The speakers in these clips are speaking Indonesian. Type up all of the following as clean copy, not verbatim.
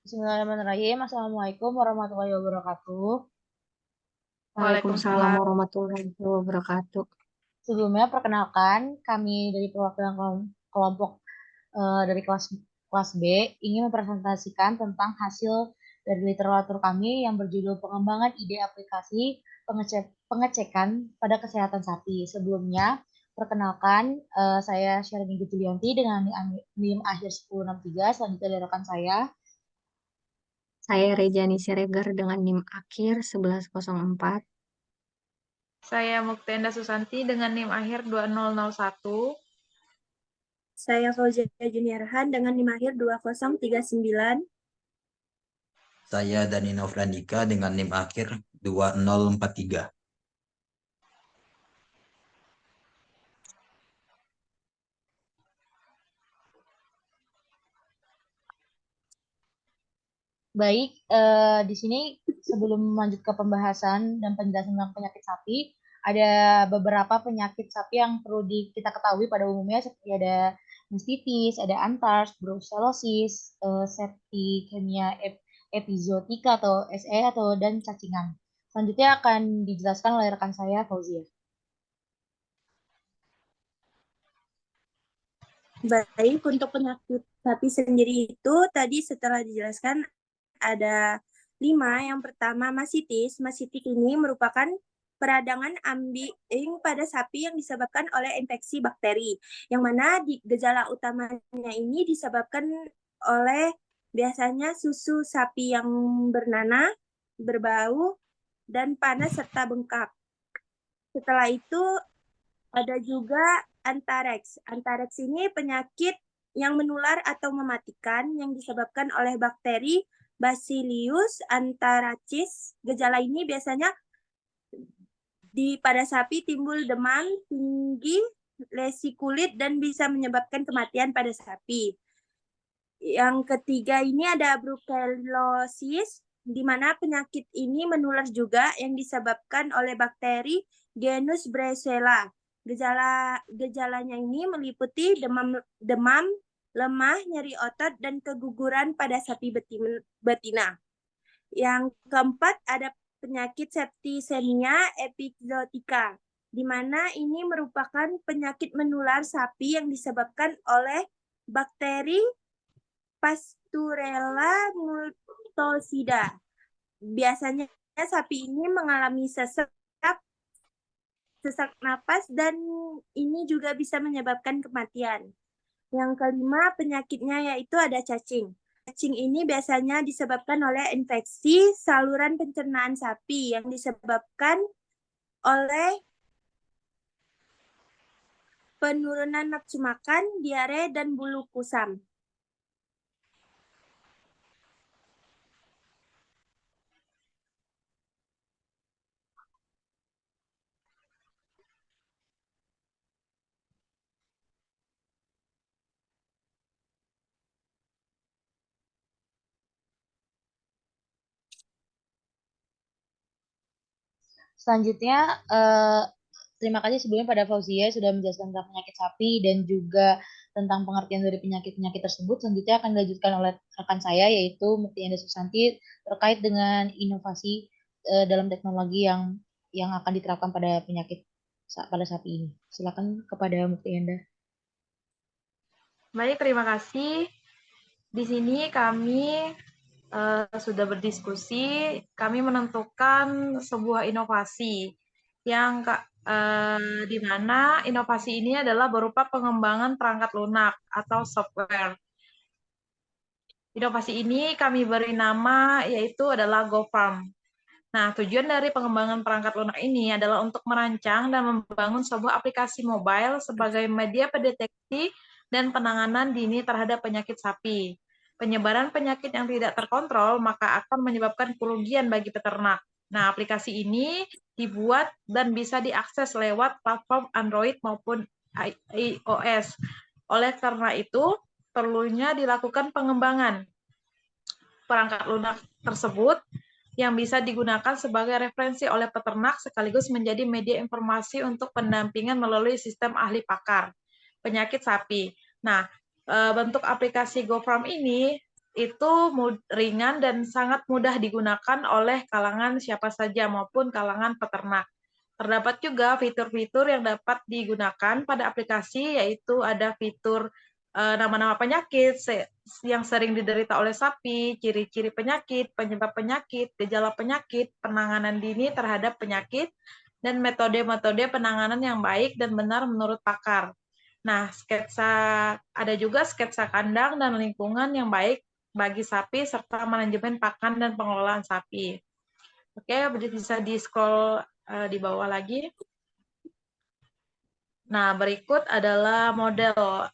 Bismillahirrahmanirrahim. Assalamualaikum warahmatullahi wabarakatuh. Waalaikumsalam Waalaikumsalam. warahmatullahi wabarakatuh. Sebelumnya perkenalkan kami dari perwakilan kelompok dari kelas B ingin mempresentasikan tentang hasil dari literatur kami yang berjudul pengembangan ide aplikasi pengecekan pada kesehatan sapi. Sebelumnya perkenalkan saya Syarani Julianti dengan NIM akhir 1063. Selanjutnya dari rekan saya. Saya Rejani Siregar dengan NIM akhir 1104. Saya Muktenda Susanti dengan NIM akhir 2001. Saya Fauzia Juniarhan dengan NIM akhir 2039. Saya Dani Novlandika dengan NIM akhir 2043. Baik, di sini sebelum lanjut ke pembahasan dan penjelasan tentang penyakit sapi, ada beberapa penyakit sapi yang perlu kita ketahui pada umumnya seperti ada mastitis, ada anthrax, brucellosis, septicemia epizootica atau SE atau dan cacingan. Selanjutnya akan dijelaskan oleh rekan saya Fauzia. Baik, untuk penyakit sapi sendiri itu tadi setelah dijelaskan ada 5. Yang pertama mastitis. Mastitis ini merupakan peradangan ambing pada sapi yang disebabkan oleh infeksi bakteri, yang mana gejala utamanya ini disebabkan oleh biasanya susu sapi yang bernanah, berbau, dan panas serta bengkak. Setelah itu ada juga anthrax. Anthrax ini penyakit yang menular atau mematikan yang disebabkan oleh bakteri Bacillus anthracis. Gejala ini biasanya pada sapi timbul demam tinggi, lesi kulit, dan bisa menyebabkan kematian pada sapi. Yang ketiga ini ada brucellosis, di mana penyakit ini menular juga yang disebabkan oleh bakteri genus Brucella. Gejalanya ini meliputi demam, lemah, nyeri otot, dan keguguran pada sapi betina. Yang keempat ada penyakit septicemia epizootica, di mana ini merupakan penyakit menular sapi yang disebabkan oleh bakteri Pasteurella multocida. Biasanya sapi ini mengalami sesak napas dan ini juga bisa menyebabkan kematian. Yang kelima penyakitnya yaitu ada cacing. Cacing ini biasanya disebabkan oleh infeksi saluran pencernaan sapi yang disebabkan oleh penurunan nafsu makan, diare, dan bulu kusam. Selanjutnya, terima kasih sebelumnya pada Fauzia sudah menjelaskan tentang penyakit sapi dan juga tentang pengertian dari penyakit-penyakit tersebut. Selanjutnya akan dilanjutkan oleh rekan saya yaitu Muktienda Susanti terkait dengan inovasi dalam teknologi yang akan diterapkan pada penyakit pada sapi ini. Silakan kepada Muktienda. Baik, terima kasih. Di sini kami sudah berdiskusi, kami menentukan sebuah inovasi yang di mana inovasi ini adalah berupa pengembangan perangkat lunak atau software. Inovasi ini kami beri nama yaitu adalah GoFarm. Nah, tujuan dari pengembangan perangkat lunak ini adalah untuk merancang dan membangun sebuah aplikasi mobile sebagai media pendeteksi dan penanganan dini terhadap penyakit sapi. Penyebaran penyakit yang tidak terkontrol maka akan menyebabkan kerugian bagi peternak. Nah, aplikasi ini dibuat dan bisa diakses lewat platform Android maupun iOS. Oleh karena itu, perlunya dilakukan pengembangan perangkat lunak tersebut yang bisa digunakan sebagai referensi oleh peternak sekaligus menjadi media informasi untuk pendampingan melalui sistem ahli pakar penyakit sapi. Nah, bentuk aplikasi GoFarm ini itu ringan dan sangat mudah digunakan oleh kalangan siapa saja maupun kalangan peternak. Terdapat juga fitur-fitur yang dapat digunakan pada aplikasi, yaitu ada fitur nama-nama penyakit yang sering diderita oleh sapi, ciri-ciri penyakit, penyebab penyakit, gejala penyakit, penanganan dini terhadap penyakit, dan metode-metode penanganan yang baik dan benar menurut pakar. Nah, ada juga sketsa kandang dan lingkungan yang baik bagi sapi serta manajemen pakan dan pengelolaan sapi. Oke, bisa di-scroll di bawah lagi. Nah, berikut adalah model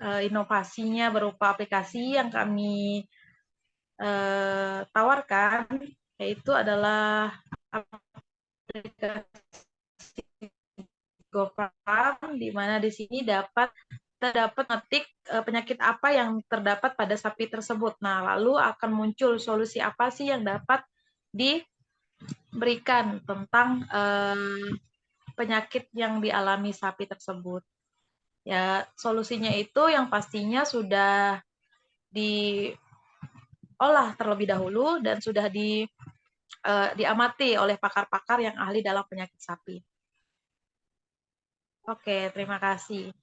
inovasinya berupa aplikasi yang kami tawarkan, yaitu adalah aplikasi GoFarm, di mana di sini terdapat ngetik penyakit apa yang terdapat pada sapi tersebut. Nah, lalu akan muncul solusi apa sih yang dapat diberikan tentang penyakit yang dialami sapi tersebut. Ya, solusinya itu yang pastinya sudah diolah terlebih dahulu dan sudah diamati oleh pakar-pakar yang ahli dalam penyakit sapi. Oke, terima kasih.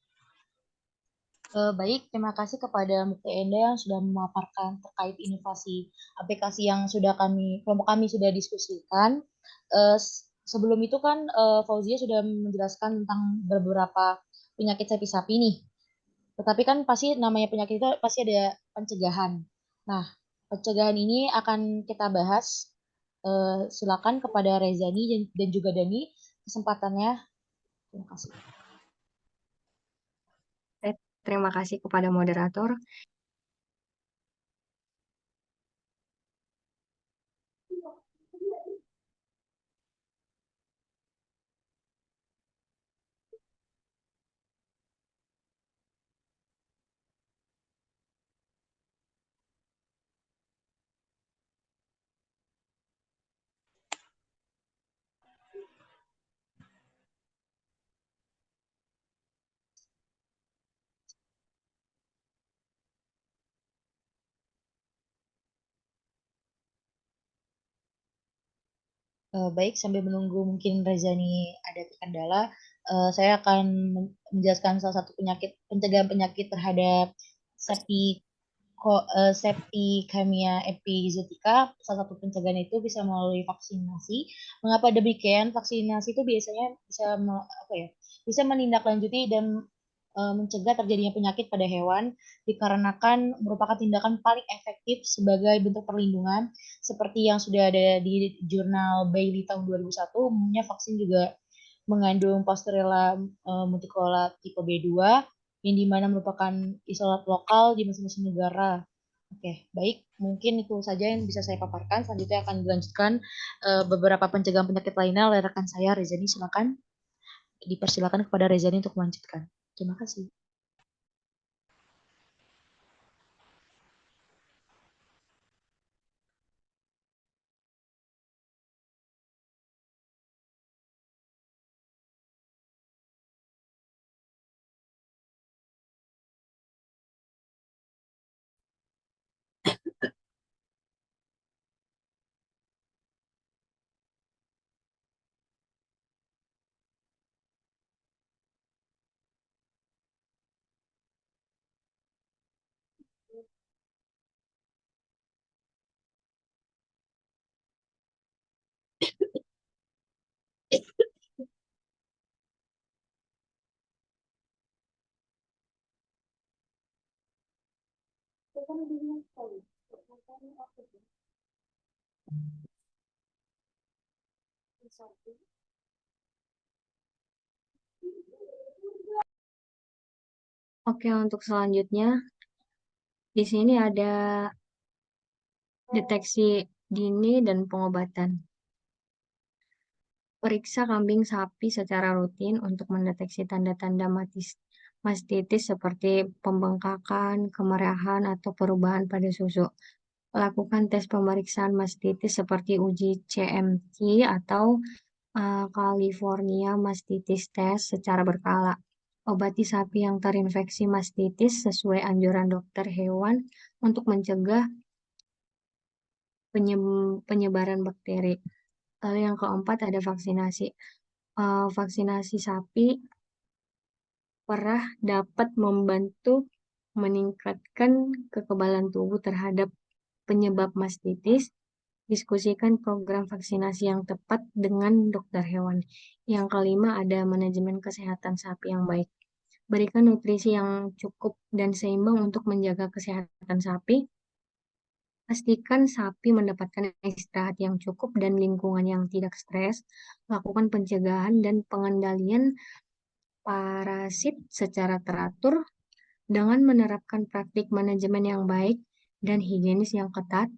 Baik, terima kasih kepada Mukti Enda yang sudah memaparkan terkait inovasi aplikasi yang kelompok kami sudah diskusikan. Sebelum itu kan Fauzia sudah menjelaskan tentang beberapa penyakit sapi-sapi nih. Tetapi kan pasti namanya penyakit itu pasti ada pencegahan. Nah, pencegahan ini akan kita bahas. Silakan kepada Rezani dan juga Dani kesempatannya. Terima kasih. Terima kasih kepada moderator. Baik, sambil menunggu mungkin Rezani ada kendala, saya akan menjelaskan salah satu pencegahan penyakit terhadap Septicemia epizootica. Salah satu pencegahan itu bisa melalui vaksinasi. Mengapa demikian? Vaksinasi itu biasanya bisa menindaklanjuti dan mencegah terjadinya penyakit pada hewan dikarenakan merupakan tindakan paling efektif sebagai bentuk perlindungan seperti yang sudah ada di jurnal Bailey tahun 2001. Umumnya vaksin juga mengandung Pasteurella multicolora tipe B2 yang dimana merupakan isolat lokal di masing-masing negara. Oke, baik. Mungkin itu saja yang bisa saya paparkan. Selanjutnya akan dilanjutkan beberapa pencegahan penyakit lainnya oleh rekan saya, Rezani. Silakan. Dipersilakan kepada Rezani untuk melanjutkan. Terima kasih. Oke, untuk selanjutnya di sini ada deteksi dini dan pengobatan. Periksa kambing sapi secara rutin untuk mendeteksi tanda-tanda mastitis seperti pembengkakan, kemerahan, atau perubahan pada susu. Lakukan tes pemeriksaan mastitis seperti uji CMT atau California Mastitis Test secara berkala. Obati sapi yang terinfeksi mastitis sesuai anjuran dokter hewan untuk mencegah penyebaran bakteri. Lalu yang keempat ada vaksinasi. Vaksinasi sapi perah dapat membantu meningkatkan kekebalan tubuh terhadap penyebab mastitis. Diskusikan program vaksinasi yang tepat dengan dokter hewan. Yang kelima ada manajemen kesehatan sapi yang baik. Berikan nutrisi yang cukup dan seimbang untuk menjaga kesehatan sapi. Pastikan sapi mendapatkan istirahat yang cukup dan lingkungan yang tidak stres. Lakukan pencegahan dan pengendalian parasit secara teratur dengan menerapkan praktik manajemen yang baik dan higienis yang ketat.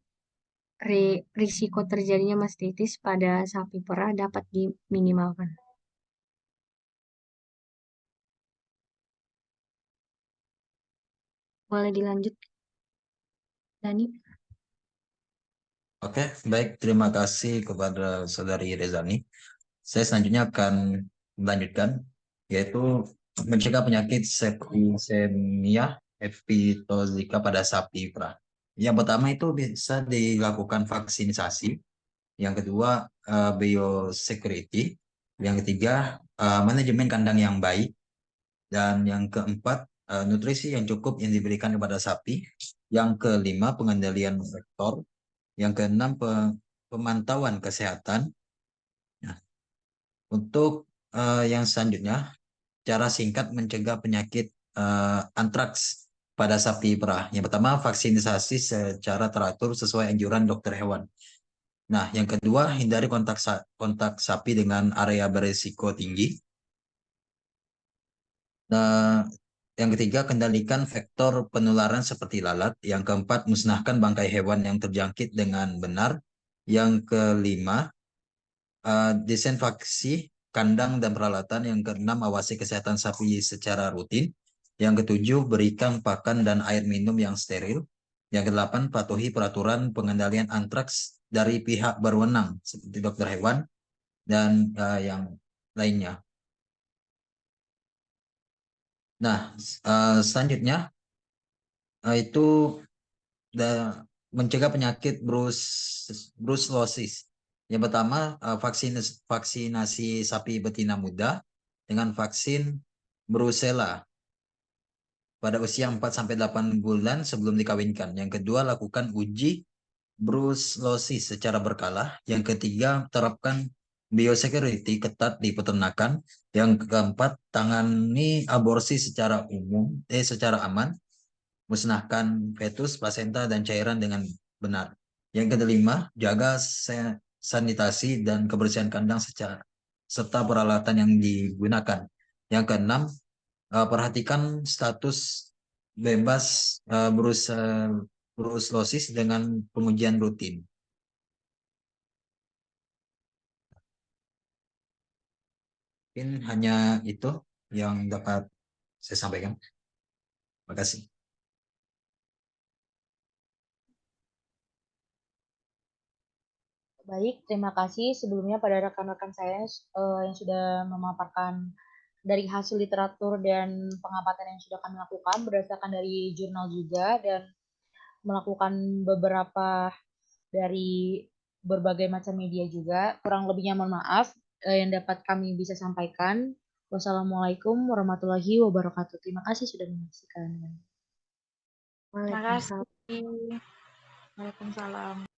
Risiko terjadinya mastitis pada sapi perah dapat diminimalkan. Boleh dilanjut, Dani? Oke, baik. Terima kasih kepada Saudari Rezani. Saya selanjutnya akan melanjutkan, yaitu mencegah penyakit septicemia epitozika pada sapi perah. Yang pertama itu bisa dilakukan vaksinasi. Yang kedua, biosecurity. Yang ketiga, manajemen kandang yang baik. Dan yang keempat, nutrisi yang cukup yang diberikan kepada sapi. Yang kelima, pengendalian vektor. Yang keenam, pemantauan kesehatan. Nah, untuk yang selanjutnya, cara singkat mencegah penyakit antraks pada sapi perah. Yang pertama, vaksinasi secara teratur sesuai anjuran dokter hewan. Nah, yang kedua, hindari kontak sapi dengan area berisiko tinggi. Nah, yang ketiga, kendalikan vektor penularan seperti lalat. Yang keempat, musnahkan bangkai hewan yang terjangkit dengan benar. Yang kelima, disinfeksi kandang dan peralatan. Yang keenam, awasi kesehatan sapi secara rutin. Yang ketujuh, berikan pakan dan air minum yang steril. Yang kedelapan, patuhi peraturan pengendalian antraks dari pihak berwenang seperti dokter hewan dan yang lainnya. Nah, selanjutnya itu mencegah penyakit brucellosis. Yang pertama, vaksinasi sapi betina muda dengan vaksin Brucella pada usia 4-8 bulan sebelum dikawinkan. Yang kedua, lakukan uji brucellosis secara berkala. Yang ketiga, terapkan biosecurity ketat di peternakan. Yang keempat, tangani aborsi secara aman. Musnahkan fetus, plasenta, dan cairan dengan benar. Yang kelima, jaga sanitasi dan kebersihan kandang serta peralatan yang digunakan. Yang keenam, perhatikan status bebas brucellosis dengan pengujian rutin. Mungkin hanya itu yang dapat saya sampaikan. Terima kasih. Baik, terima kasih sebelumnya pada rekan-rekan saya yang sudah memaparkan dari hasil literatur dan pengamatan yang sudah kami lakukan berdasarkan dari jurnal juga dan melakukan beberapa dari berbagai macam media juga. Kurang lebihnya mohon maaf yang dapat kami bisa sampaikan. Wassalamualaikum warahmatullahi wabarakatuh. Terima kasih sudah menyaksikan. Terima kasih. Waalaikumsalam.